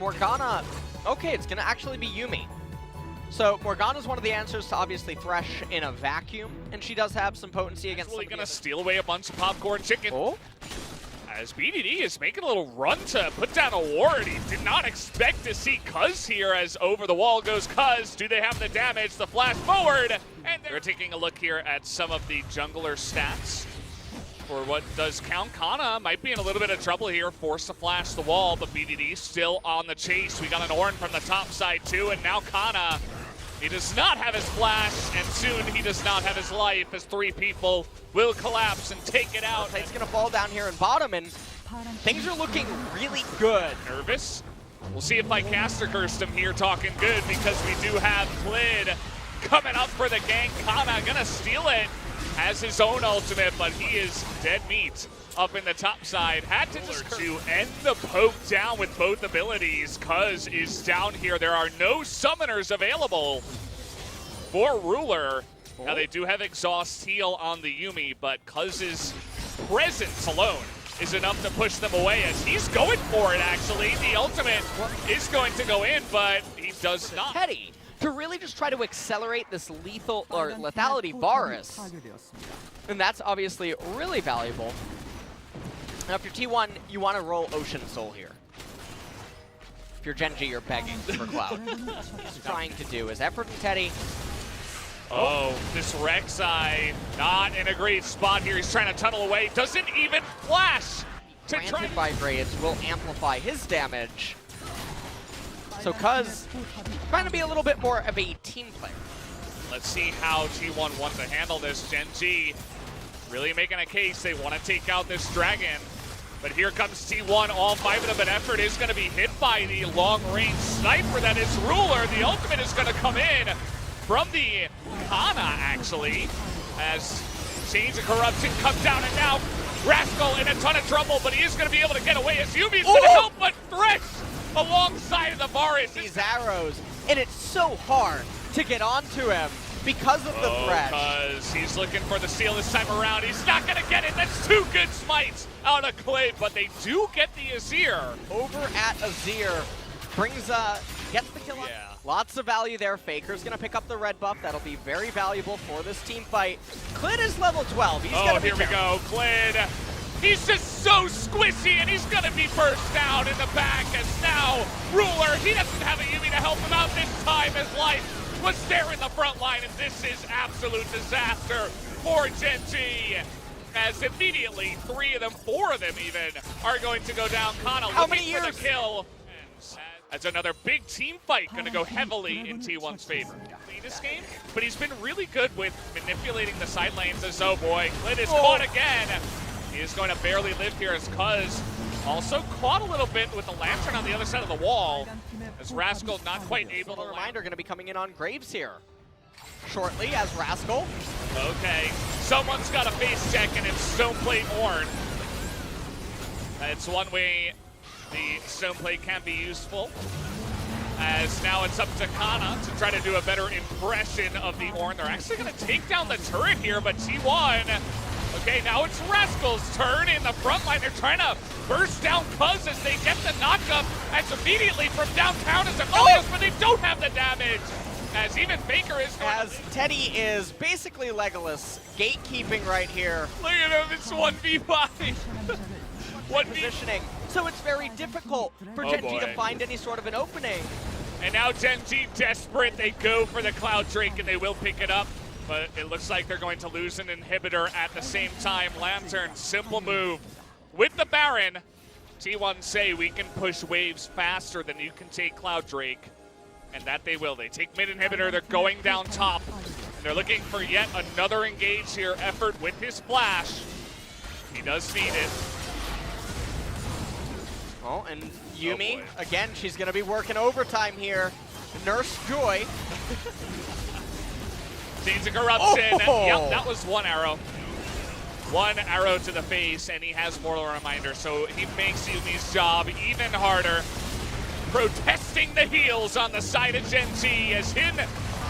Morgana, okay, it's gonna actually be Yuumi. So Morgana's one of the answers to obviously Thresh in a vacuum, and she does have some potency against. Really gonna steal away a bunch of popcorn chicken. Oh. As BDD is making a little run to put down a ward. He did not expect to see Cuz here as over the wall goes Cuz. Do they have the damage? The flash forward. And they're taking a look here at some of the jungler stats. For what does count, Kana might be in a little bit of trouble here, forced to flash the wall, but BDD still on the chase. We got an Ornn from the top side too, and now Kana, he does not have his flash, and soon he does not have his life as 3 people will collapse and take it out. He's gonna fall down here in bottom, and things are looking really good. Nervous. We'll see if I caster cursed him here talking good, because we do have Klid coming up for the gank. Kana gonna steal it. Has his own ultimate, but he is dead meat up in the top side. Had to just to end the poke down with both abilities. Cuz is down here. There are no summoners available for Ruler. Now they do have exhaust heal on the Yuumi, but Cuz's presence alone is enough to push them away as he's going for it actually. The ultimate is going to go in, but he does not. Teddy to really just try to accelerate this lethal or lethality Varus. And that's obviously really valuable. Now if you're T1, you want to roll Ocean Soul here. If you're Genji, you're begging for Cloud. What he's trying to do is Effort and Teddy. Oh, this Rek'Sai not in a great spot here. He's trying to tunnel away. Doesn't even flash. Granted by Graves will amplify his damage. So Cuz trying to be a little bit more of a team player. Let's see how T1 wants to handle this. Genji really making a case. They want to take out this dragon. But here comes T1, all 5 of them, but Effort is going to be hit by the long-range sniper that is Ruler. The ultimate is going to come in from the Kana, actually, as Chains of Corruption come down, and now Rascal in a ton of trouble, but he is going to be able to get away as Yuumi's going to help, but Thresh alongside of the Varus. These arrows, and it's so hard to get onto him because of the Thresh. Because he's looking for the steal this time around. He's not going to get it. That's 2 good smites out of Klid, but they do get the Azir. Over at Azir, brings, gets the kill. Yeah. Lots of value there. Faker's going to pick up the red buff. That'll be very valuable for this team fight. Klid is level 12. He's gonna be here we go. Klid. He's just so squishy, and he's going to be burst down in the back as now Ruler, he doesn't have a Yuumi to help him out this time. His life was there in the front line, and this is absolute disaster for Genji. As immediately 3 of them, 4 of them even, are going to go down. Kana looking for the kill. As another big team fight going to go heavily in T1's favor. This game, but he's been really good with manipulating the side lanes as, oh boy, Klid is caught again. He is going to barely live here as Cuz also caught a little bit with the lantern on the other side of the wall. As Rascal not quite able to reminder going to be coming in on Graves here shortly as Rascal. Okay, someone's got a face check, and it's Stoneplate Ornn. It's one way the Stoneplate can be useful. As now it's up to Kana to try to do a better impression of the Ornn. They're actually going to take down the turret here, but T1, okay, now it's Rascal's turn in the front line. They're trying to burst down Cuz as they get the knockup. As immediately from downtown is Aphelios, but they don't have the damage. As even Faker is going as Teddy is basically Legolas, gatekeeping right here. Look at him, it's 1v5. What positioning. So it's very difficult for Genji to find any sort of an opening. And now Genji desperate, they go for the Cloud Drake and they will pick it up. But it looks like they're going to lose an inhibitor at the same time. Lantern, simple move. With the Baron, T1 say we can push waves faster than you can take Cloud Drake. And that they will. They take mid inhibitor, they're going down top. And they're looking for yet another engage here. Effort with his flash. He does need it. Oh, and Yuumi, again, she's going to be working overtime here. Nurse Joy. Chains of Corruption. Oh. Yep, that was 1 arrow. 1 arrow to the face, and he has Mortal Reminder, so he makes Yuumi's job even harder. Protesting the heals on the side of Genji as in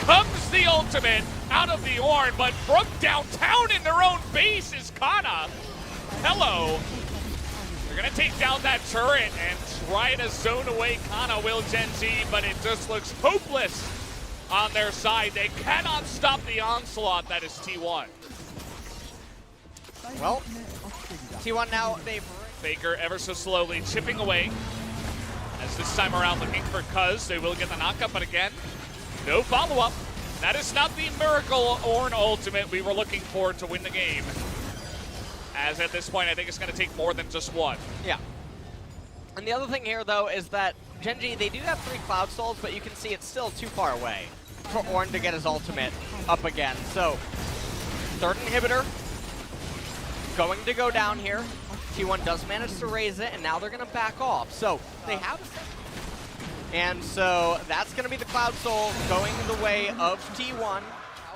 comes the ultimate out of the Ornn, but from downtown in their own base is Kana. Hello. They're gonna take down that turret and try to zone away Kana, will Gen Z, but it just looks hopeless on their side. They cannot stop the onslaught that is T1. Well, T1 now, they've... Faker ever so slowly chipping away. As this time around looking for Cuz, they will get the knockup, but again, no follow-up. That is not the Miracle Ornn ultimate we were looking for to win the game. As at this point, I think it's going to take more than just one. Yeah. And the other thing here, though, is that Gen G, they do have 3 Cloud Souls, but you can see it's still too far away for Ornn to get his ultimate up again. So, third inhibitor going to go down here. T1 does manage to raise it, and now they're going to back off. So, they have a... And so, that's going to be the Cloud Soul going the way of T1.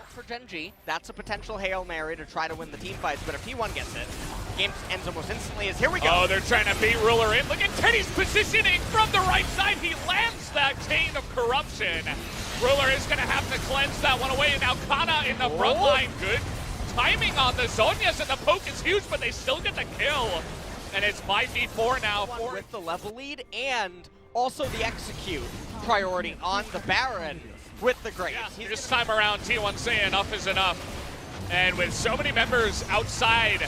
For Gen G, that's a potential Hail Mary to try to win the team fights, but if T1 gets it, the game ends almost instantly as here we go. Oh, they're trying to beat Ruler in. Look at Teddy's positioning from the right side. He lands that chain of corruption. Ruler is going to have to cleanse that one away, and now Kana in the front line. Good timing on the Zhonya's, and the poke is huge, but they still get the kill. And it's 5v4 now. With the level lead and also the execute priority on the Baron. With the Graves. Yeah, this time around, T1 saying enough is enough. And with so many members outside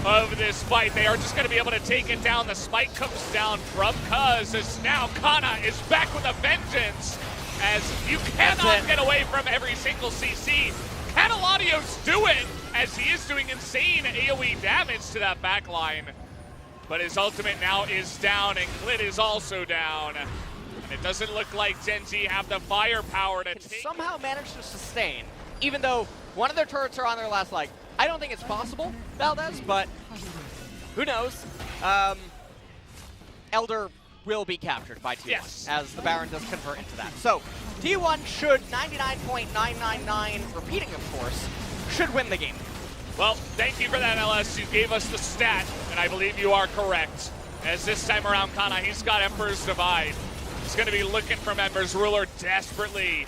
of this fight, they are just going to be able to take it down. The spike comes down from Cuz, as now Kana is back with a vengeance, as you cannot get away from every single CC. Can Eladios do it, as he is doing insane AoE damage to that backline. But his ultimate now is down, and Clit is also down. It doesn't look like Gen Z have the firepower to somehow manage to sustain, even though one of their turrets are on their last leg. I don't think it's possible, Valdez, but who knows? Elder will be captured by T1, yes, as the Baron does convert into that. So T1 should 99.999, repeating of course, should win the game. Well, thank you for that, LS. You gave us the stat, and I believe you are correct. As this time around, Kana, he's got Emperor's Divide. He's going to be looking for members. Ruler desperately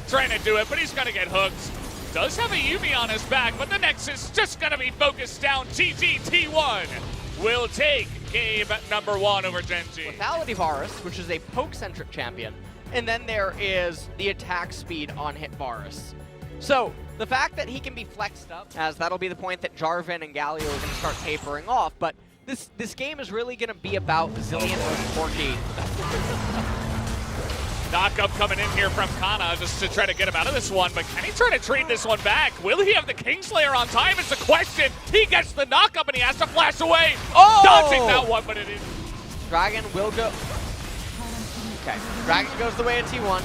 trying to do it, but he's going to get hooked. Does have a Yuumi on his back, but the Nexus just going to be focused down. T1 will take game number 1 over Gen G. Lethality Varus, which is a poke-centric champion, and then there is the attack speed on hit Varus. So the fact that he can be flexed up, as that'll be the point that Jarvan and Galio are going to start tapering off, but this game is really going to be about Zillion versus Corki. Knockup coming in here from Kana just to try to get him out of this one, but can he try to trade this one back? Will he have the Kingslayer on time is the question. He gets the knockup and he has to flash away. Oh! Dodging that one, but it is. Dragon will go. Okay, Dragon goes the way of T1.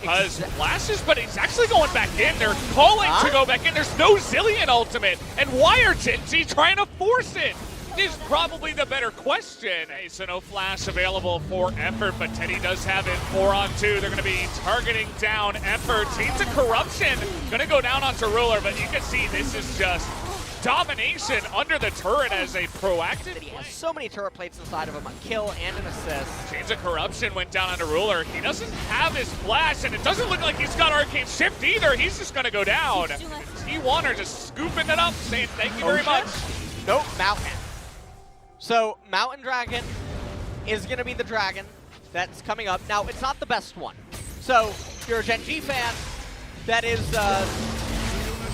Cuz flashes, but he's actually going back in. They're calling to go back in. There's no Zillion ultimate. And why are Gen Z trying to force it? Is probably the better question. Hey, so no flash available for Effort, but Teddy does have it 4-on-2. They're going to be targeting down Effort. Teams of Corruption going to go down onto Ruler, but you can see this is just domination under the turret as a proactive. He has so many turret plates inside of him, a kill and an assist. Teams of Corruption went down onto Ruler. He doesn't have his flash, and it doesn't look like he's got Arcane Shift either. He's just going to go down. T1 are just scooping it up, saying thank you very much. Nope, Mountain. So, Mountain Dragon is going to be the dragon that's coming up. Now, it's not the best one. So, if you're a Gen G fan, that is,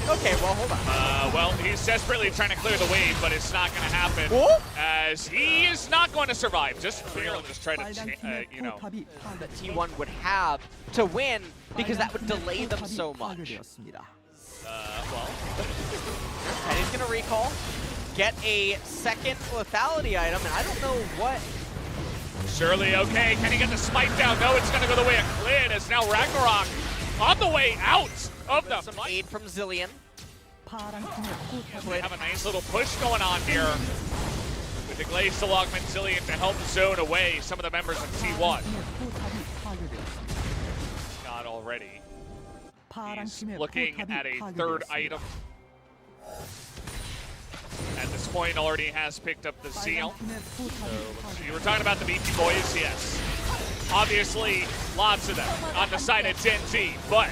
okay, well, hold on. Well, he's desperately trying to clear the wave, but it's not going to happen. Whoop. As he is not going to survive. Just barely just try to, you know. That T1 would have to win because that would delay them so much. Well. Teddy's going to recall. Get a second lethality item, and I don't know what. Surely okay. Can he get the smite down? No, it's going to go the way of Clit, as now Ragnarok on the way out of the some fight. aid from Zillion. We have a nice little push going on here with the Glaze to Logman Zillion to help zone away some of the members of T1. Not already. He's looking at a third item. At this point, already has picked up the seal. So, you were talking about the beefy boys, yes. Obviously, lots of them on the side of Gen Z, but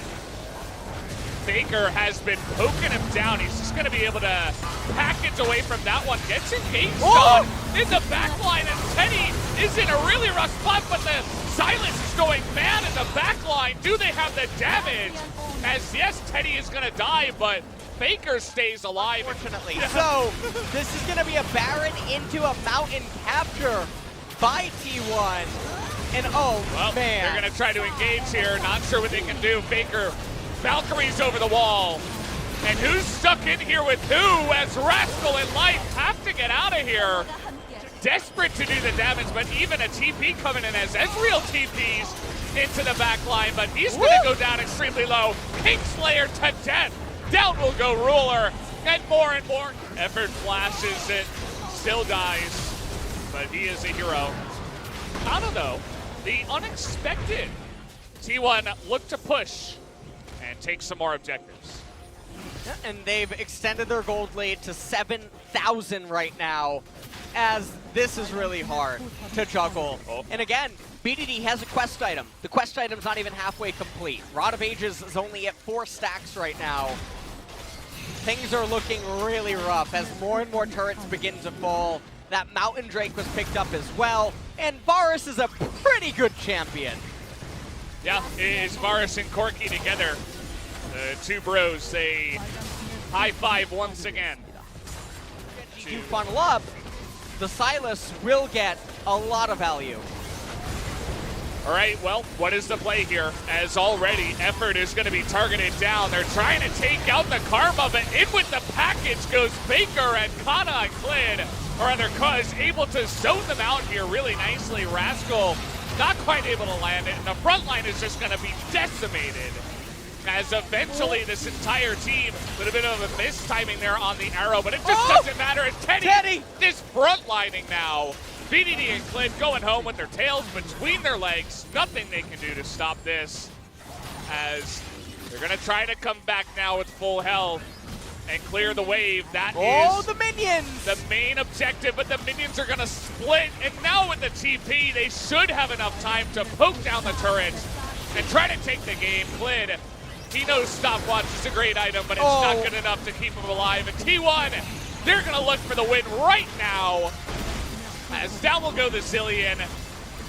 Faker has been poking him down. He's just going to be able to package away from that one. Gets engaged on in the back line, and Teddy is in a really rough spot, but the Silas is going mad in the back line. Do they have the damage? As yes, Teddy is going to die, but Faker stays alive. Unfortunately. So, this is going to be a Baron into a mountain capture by T1. And oh, well, man. They're going to try to engage here. Not sure what they can do. Faker, Valkyrie's over the wall. And who's stuck in here with who as Rascal and Life have to get out of here. Desperate to do the damage, but even a TP coming in as Ezreal TPs into the back line, but he's going to go down extremely low. Kingslayer to death. Down will go Ruler, and more effort flashes it, still dies, but he is a hero. I don't know, the unexpected. T1 look to push and take some more objectives. Yeah, and they've extended their gold lead to 7,000 right now, as this is really hard to juggle. And again, BDD has a quest item. The quest item's not even halfway complete. Rod of Ages is only at 4 stacks right now. Things are looking really rough as more and more turrets begin to fall. That Mountain Drake was picked up as well, and Varus is a pretty good champion. Yeah, it's Varus and Corki together. The two bros, they high five once again. If you funnel up, the Silas will get a lot of value. All right, well, what is the play here? As already, effort is going to be targeted down. They're trying to take out the Karma, but in with the package goes Faker, and Kana and Clid, or rather Cuz, able to zone them out here really nicely. Rascal not quite able to land it, and the front line is just going to be decimated. As eventually this entire team, with a bit of a mistiming there on the arrow, but it just doesn't matter. It's Teddy is frontlining now. BDD and Clid going home with their tails between their legs. Nothing they can do to stop this, as they're going to try to come back now with full health and clear the wave. That is the minions! The main objective, but the minions are going to split. And now with the TP, they should have enough time to poke down the turrets and try to take the game. Clid, he knows stopwatch is a great item, but it's not good enough to keep him alive. And T1, they're going to look for the win right now. As down will go the Zillion.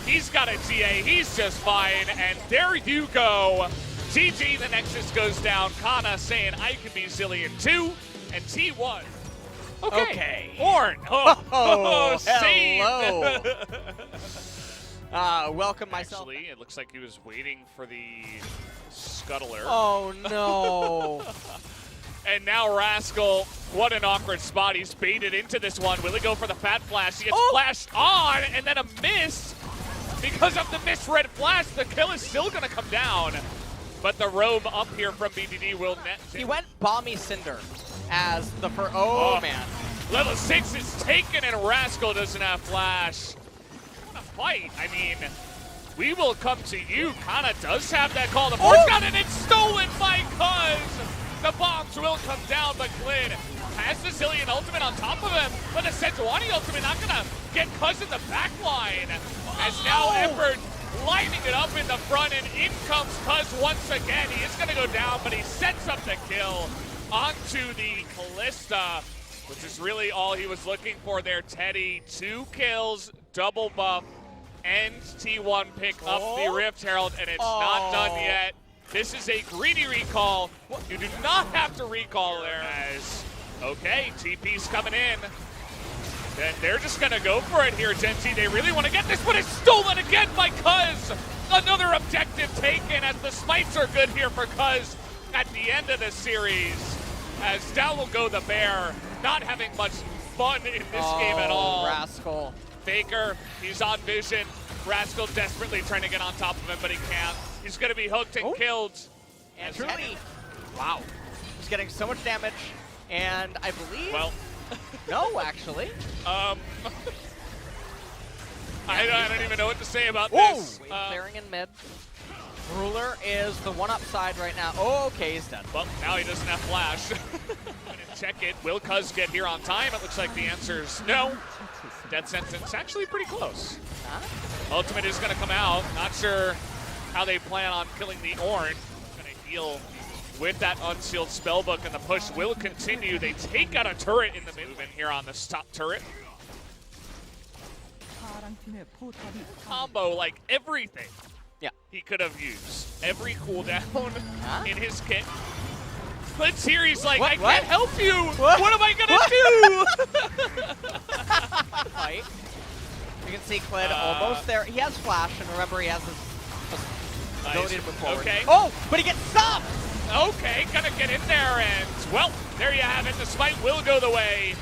He's got a TA, he's just fine, and there you go. TG, the Nexus goes down. Kana saying, I can be Zillion too, and T1. Okay. Ornn. Hello. Saved. Welcome myself. Actually, it looks like he was waiting for the scuttler. Oh no. And now Rascal, what an awkward spot. He's baited into this one. Will he go for the fat flash? He gets flashed on, and then a miss. Because of the misread flash, the kill is still going to come down. But the roam up here from BDD will net. He went Balmy Cinder as the first. Man. Level 6 is taken, and Rascal doesn't have flash. What a fight. I mean, we will come to you. Kana does have that call. The board's got it. It's stolen by Cuz. The bombs will come down, but Clid has the Zillion ultimate on top of him, but the Sejuani ultimate not gonna get Cuz in the back line. As now Effort lining it up in the front, and in comes Cuz once again. He is gonna go down, but he sets up the kill onto the Kalista, which is really all he was looking for there. Teddy, 2 kills, double buff, and T1 pick up the Rift Herald, and it's not done yet. This is a greedy recall. You do not have to recall there. As, okay, TP's coming in. Then they're just gonna go for it here, Genji. They really want to get this, but it's stolen again by Cuz. Another objective taken, as the smites are good here for Cuz at the end of the series. As down will go the Bear, not having much fun in this game at all. Rascal. Faker, he's on vision. Rascal desperately trying to get on top of him, but he can't. He's going to be hooked and killed. And truly, wow. He's getting so much damage, and I believe... Well... no, actually. I don't even know what to say about this. Clearing in mid. Ruler is the one upside right now. Oh, okay, he's dead. Well, now he doesn't have flash. Check it. Will Cuz get here on time? It looks like the answer is no. Death sentence actually pretty close. Ultimate is going to come out. Not sure how they plan on killing the Ornn. Going to heal with that unsealed spellbook, and the push will continue. They take out a turret in the mid in here on this top turret. Combo like everything. Yeah. He could have used every cooldown in his kit. But here he's like, I can't help you. What am I gonna do? Fight. You can see Kled almost there. He has flash, and remember he has his ability to move forward. Okay. Oh, but he gets stopped. Okay, gonna get in there, and well, there you have it. The smite will go the way.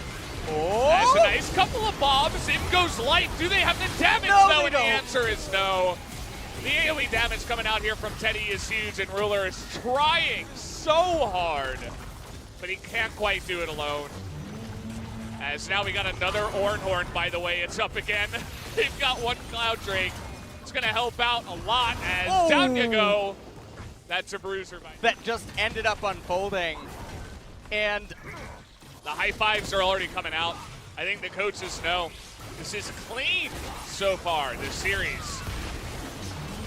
Oh, That's a nice couple of bombs. In goes light. Do they have the damage? No, and the answer is no. The AoE damage coming out here from Teddy is huge, and Ruler is trying so hard, but he can't quite do it alone. As now we got another Ornhorn, by the way. It's up again. They've got one Cloud Drake. It's going to help out a lot as down you go. That's a bruiser. That just ended up unfolding. And the high fives are already coming out. I think the coaches know this is clean so far, this series.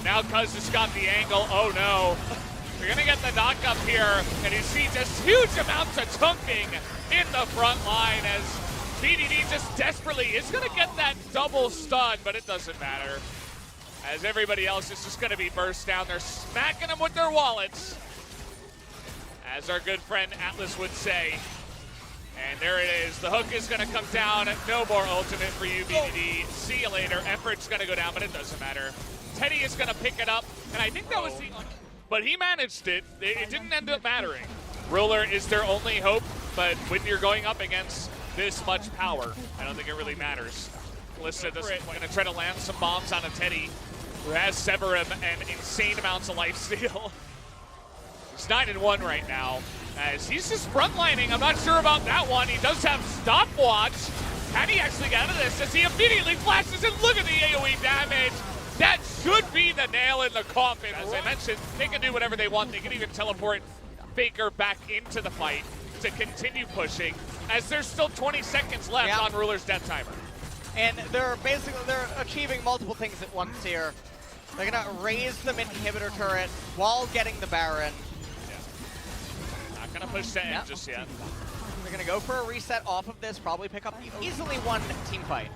Now Cuz has got the angle. Oh no. They're going to get the knock up here, and you see just huge amounts of chunking in the front line as BDD just desperately is going to get that double stun, but it doesn't matter. As everybody else is just going to be burst down. They're smacking them with their wallets, as our good friend Atlas would say. And there it is. The hook is going to come down. No more ultimate for you, BDD. See you later. Effort's going to go down, but it doesn't matter. Teddy is going to pick it up, and I think that was the... But he managed it. It didn't end up mattering. Ruler is their only hope, but when you're going up against this much power, I don't think it really matters. Kalista doesn't going to try to land some bombs on a Teddy who has Severum and insane amounts of lifesteal. He's 9-1 right now, as he's just frontlining. I'm not sure about that one. He does have stopwatch. Can he actually get out of this as he immediately flashes, and look at the AoE damage. That should be the nail in the coffin. As I mentioned, they can do whatever they want. They can even teleport Faker back into the fight to continue pushing, as there's still 20 seconds left on Ruler's death timer. And they're achieving multiple things at once here. They're gonna raise the mid-inhibitor turret while getting the Baron. Not gonna push to end just yet. They're gonna go for a reset off of this, probably pick up easily one team fight.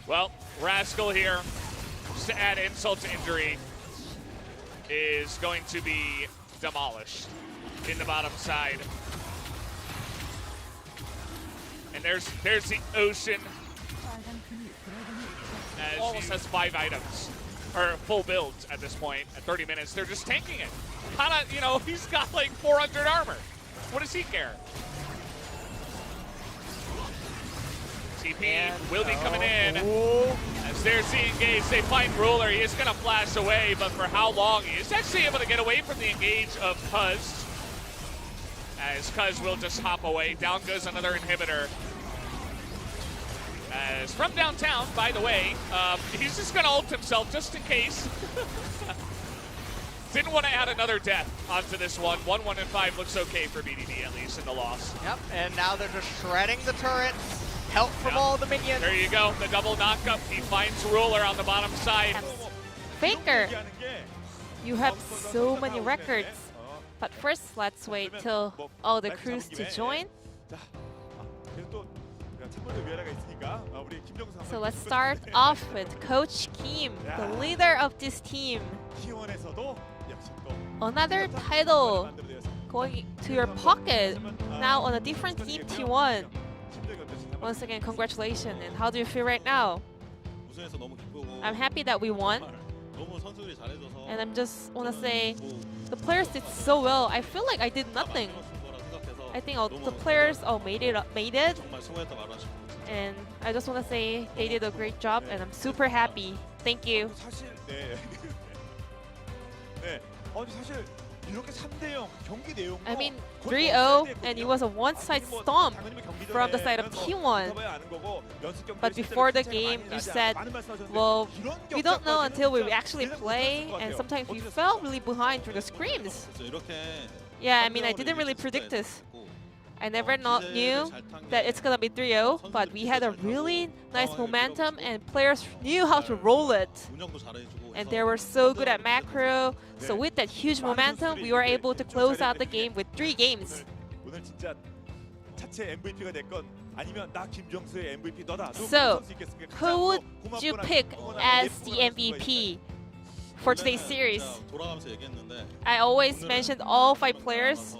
Well, Rascal here, just to add insult to injury, is going to be demolished in the bottom side. And there's the Ocean. As almost has 5 items, or full builds at this point at 30 minutes. They're just tanking it. Kinda, you know, he's got like 400 armor. What does he care? TP will be coming in. As they're seeing engage, they find Ruler. He is gonna flash away, but for how long? He is actually able to get away from the engage of Cuz. As Cuz will just hop away. Down goes another inhibitor. As from downtown, by the way, he's just gonna ult himself just in case. Didn't want to add another death onto this one. 1-1 and 5 looks okay for BDD, at least in the loss. Yep, and now they're just shredding the turrets. Help from all the minions. There you go, the double knockup. He finds Ruler on the bottom side. Faker, you have so many records. But first, let's wait till all the crews to join. So let's start off with Coach Kim, the leader of this team. Another title going to your pocket, now on a different team, T1. Once again, congratulations. And how do you feel right now? I'm happy that we won. And I'm just want to say, the players did so well. I feel like I did nothing. I think all the players made it. And I just want to say they did a great job, and I'm super happy. Thank you. I mean, 3-0, and it was a one-side stomp from the side of T1. But before the game, you said, well, we don't know until we actually play, and sometimes we fell really behind through the screams. Yeah, I mean, I didn't really predict this. I never knew that it's gonna be 3-0, but we had a really nice momentum, and players knew how to roll it. and they were so good at macro. So with that huge momentum, we were able to close out the game with 3 games. 오늘 진짜 자체 MVP가 됐건 아니면 나 김정수의 MVP 너다. So, who would you pick as the MVP for today's series? 돌아가면서 얘기했는데 I always mentioned all 5 players,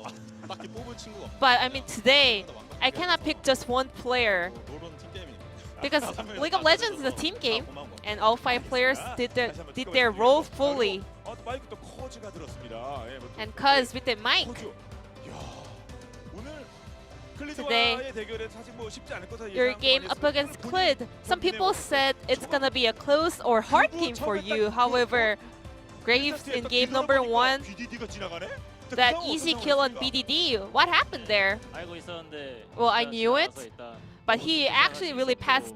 딱히 뽑을 친구가 없어. but I mean today, I cannot pick just one player 롤은 팀 게임이니까. because League of Legends is a team game, and all 5 players did their role fully. 마이크 또 커즈가 들었습니다. 예, And cuz with the mic, 커즈. 야, 오늘 Today, 클리드와의 대결에 사실 뭐 쉽지 않을 거다 your game up against Clid, some people said it's gonna be a close or hard game for you. However, Graves in game number 1, BDD가 지나가네? that easy kill on BDD, what happened there? 알고 있었는데 Well, I knew it, but he actually really passed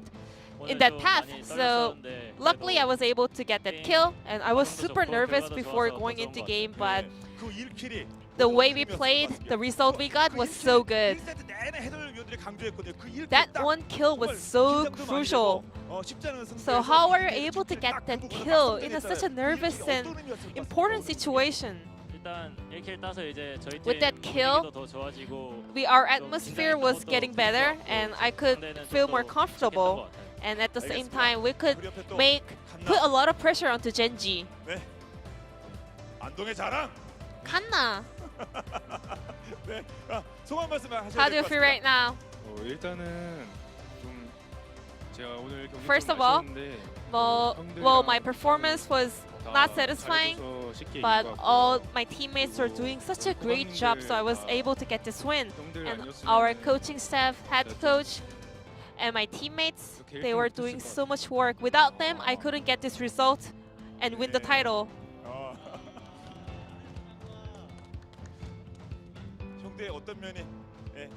in that path. So luckily I was able to get that kill, and I was super nervous before going into game, but 그 1킬이 the way we played, the result we got was so good. 1세트 내내 해설위원들이 강조했거든요. 그 1킬 That 딱 one kill was so crucial. 쉽지 않은 승부에서 So how were you 그 able to 첫 get that 딱 kill 그 in 딱 such a nervous 어떤 and 의미였을까 important 싶어요. situation? 일단 1킬 따서 이제 저희 With that kill, 더 좋아지고 Our atmosphere was getting better, and I could feel more comfortable. And at the same time, we could put a lot of pressure onto Genji. 네. 안동의 자랑. Kanna, 네. 소감 말씀 하셔야 how do you 될것 feel 같습니다. right now? 일단은 좀 제가 오늘 경기 First 좀 of all, 아쉬웠는데 Well, my performance was not satisfying, 잘해줘서 쉽게 but 이긴 것 all 같고요. my teammates were doing such a great job, so I was able to get this win. 형들 And 아니었으면은 our coaching staff, head coach, and my teammates, they were doing so much work. Without them, I couldn't get this result and win the title. 형대의 어떤 면이 예.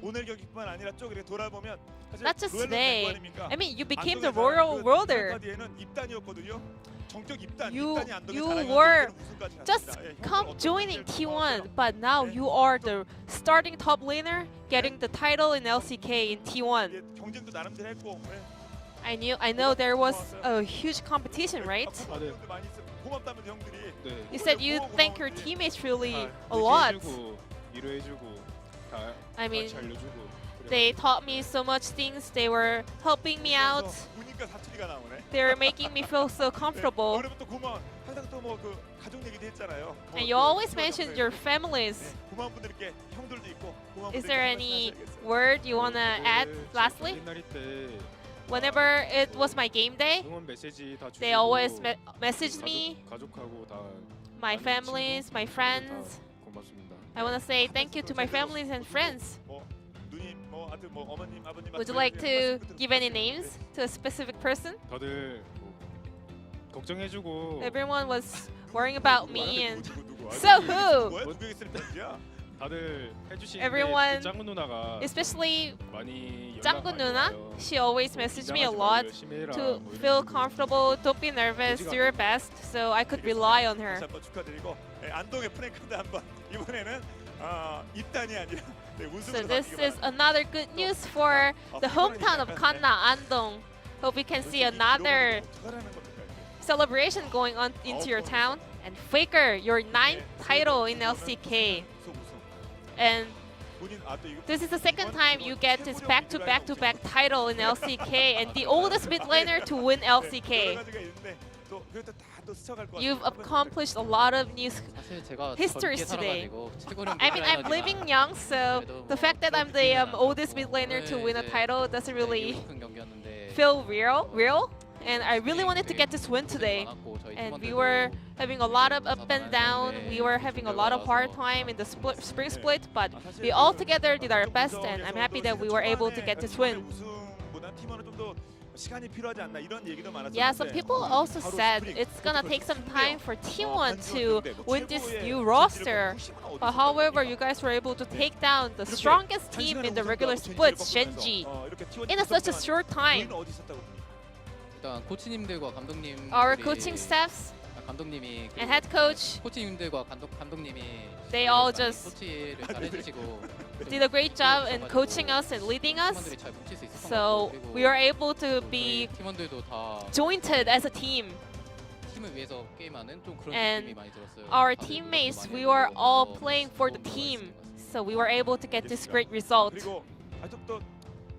오늘 경기뿐만 아니라 쭉 이렇게 돌아보면 사실 Not just 로얄 today. 런던 아닙니까? I mean, you became the 안동의 royal 자랑, 그 worlder. 지금까지에는 입단이었거든요. 정격 입단, You- 입단이 안동의 you 자랑이었는데 were 이제는 우승까지 Just 갔습니다. 예, 형들 come 어떤 joining 분들 T1, 고마워요. but now 네. you are the starting top laner, getting the title in LCK in T1. 예, 경쟁도 나름대로 했고 예. I know there was a huge competition, right? 고마운 분들 많이 있어요. 고맙다면 형들이 네. You said you 고마워, thank your 고마운데. teammates really 다 a lot. 얘기해주고, 위로해주고 다 I mean, 같이 알려주고 they taught me so much things. They were helping me out. 그래서 보니까 사투리가 나오네. They were making me feel so comfortable. 그러면 또 고마워. 항상 또 뭐 그 가족 얘기도 했잖아요. And you always mentioned your families. 고마운 분들께 형들도 있고 고마운 Is 분들께 there 한 말씀 any 하셔야겠어요. word you wanna add lastly? 날일 때 Whenever it was my game day, 응원 메시지 다 주시고 they always messaged me, 가족하고 다 my families, my friends. 고맙습니다. I wanna say thank you to my families and friends. 뭐 누님, 뭐 아들, 뭐 어머님, 아버님. Would you like to give any names to a specific person? 다들 뭐 걱정해주고 Everyone was worrying about me, and 누구? So who? 뭐야? 누구에게 쓰는 편지야? 다들 해주시는데 Everyone, 짱구 누나가 especially 많이 연락 Janggun 많이 Nuna, 와요. she always messaged me a 긴장하지 lot 말고 열심히 해라, to 뭐 이런 feel 식으로. comfortable, don't be nervous, do your best, so I could rely on her. 다시 한번 축하드리고 예, 안동의 프랭크도 한번 이번에는 입단이 아니라 네, So 우승으로 this 바뀌기 is 바랍니다. another good news for the hometown of Kanna, Andong. Hope we can see another 어떡하라는 겁니까, 이게? celebration going on into your town. And Faker, your 9th title in LCK. 우승, 우승. And 본인, 또 이거 this is the second time you get this back-to-back title in LCK and the oldest mid laner to win 여러 LCK. 가지가 있는데 또 그래도 다 또 스쳐갈 것 You've 같아요. accomplished a lot of new 사실 제가 histories 젊게 today. 살아가지고 최고령 I mean, I'm living young, so the fact that I'm the oldest mid laner to win a title doesn't really 큰 경기였는데 feel real. And I really wanted to get this win today. And we were having a lot of up and down. We were having a lot of hard time in the spring split, but we all together did our best, and I'm happy that we were able to get this win. 우승보다 팀원은 좀 더 시간이 필요하지 않나 이런 얘기도 많았었는데. Yeah, some people also said it's gonna take some time for T1 to win this new roster. But however, you guys were able to take down the strongest team in the regular splits, Genji, in such a short time. 일단 코치님들과 감독님 Our coaching staffs 감독님이 and head coach, 코치님들과 감독님이 they all just 코치를 잘 해주시고 did a great job in coaching us and leading us. 팀원들이 잘 뭉칠 수 있었던 것 So 같고, 그리고 we are able to be 팀원들도 다 jointed as a team. And our teammates, we were all playing for the team, so we were able to get this great result. 그리고 또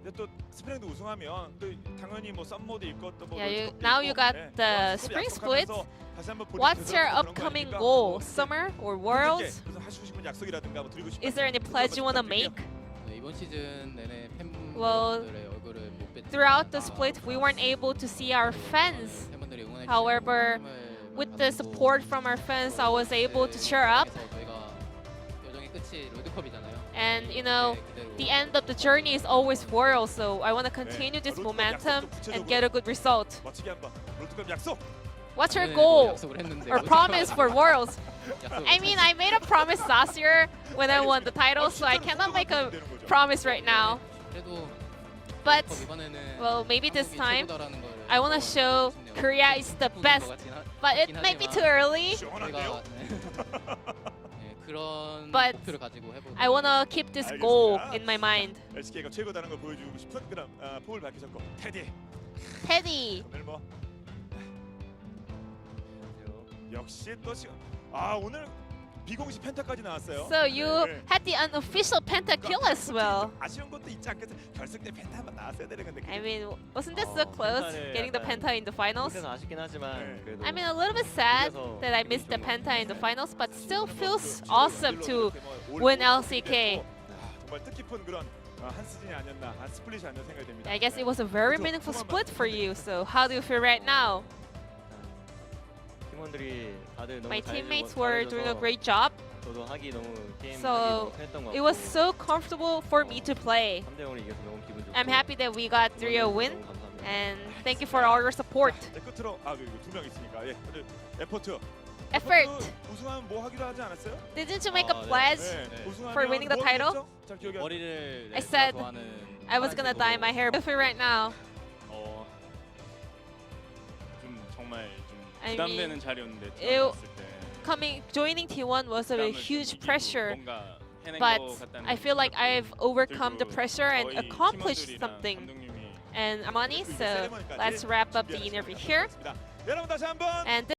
이제 또 스프링도 우승하면 또 당연히 뭐 썸모도 있고 또 뭐 Now you got the spring split. What's your upcoming goal? Summer or Worlds? 하시고 싶은 약속이라든가 뭐 드리고 싶은 Is there any pledge you want to make? 이번 시즌 내내 Well, 팬분들의 얼굴을 못 뵀지만 throughout the split, we weren't able to see our fans. 팬분들이 응원해 However, with the support from our fans, I was able to cheer up. 저희가 여정의 끝이 롤드컵이잖아요. And you know, the end of the journey is always Worlds, so I want to continue this momentum and get a good result. 멋지게 한번 롤드컵 약속. What's your goal 약속을 했는데 or promise for Worlds? I mean, I made a promise last year when I won the title, so I cannot make a promise right now. 그래도 But, 이번에는 well, maybe this time, 최고다라는 거를 I want to show Korea is the best. But it might be too early. 시원한데요? 그런 But 목표를 가지고 해보고 I want to keep this goal in my mind. LCK가 최고다는 걸 보여주고 싶은 그런 포부를 밝히셨고 테디. Teddy. 오늘 뭐 역시 또 오늘 비공식 펜타까지 나왔어요. So you 네. had the unofficial pentakill as well. 아쉬운 것도 있지 않겠어요? 결승 때 펜타 한번 나왔어야 되는 건데. I mean, wasn't this so close, getting the penta in the finals? 그래서 아쉽긴 하지만 그래도 I mean, a little bit sad that I missed the penta in the finals, but still feels awesome to win LCK. 정말 뜻깊은 그런 한 시즌이 아니었나, 한 스플릿이 아니었나 생각이 됩니다. I guess it was a very meaningful split for you. So how do you feel right now? 팀원들이 다들 너무 My 잘해주고 teammates were doing a 잘해줘서 great job. 저도 하기 너무 게임 하기 So 너무 편했던 것 같고 it was so comfortable for me to play. 3대0을 이겨서 너무 기분 좋고 I'm happy that we got 3-0 win, 너무 감사합니다. and thank you for all your support. 네, 끝으로 그리고 두 명 있으니까 오늘 에포트. Effort. 우승하면 뭐 하기로 하지 않았어요? Didn't you make a 네. pledge? 우승하면 For winning the 뭐 title? 했죠? 잘 기억이 안 머리를 I said 좋아하는 I was gonna dye my hair blue right now. 좀 정말 좀 I 부담되는 자리였는데 it- 들어갔을 때 Joining T1 was a 부담을 huge 좀 pressure, 뭔가 해낸 but 것 같다는 I feel like I've overcome the 그리고 pressure and 저희 accomplished 팀원들이랑 something. 감독님이 And Amani, so let's wrap up the interview here. 여러분 다시 한번 And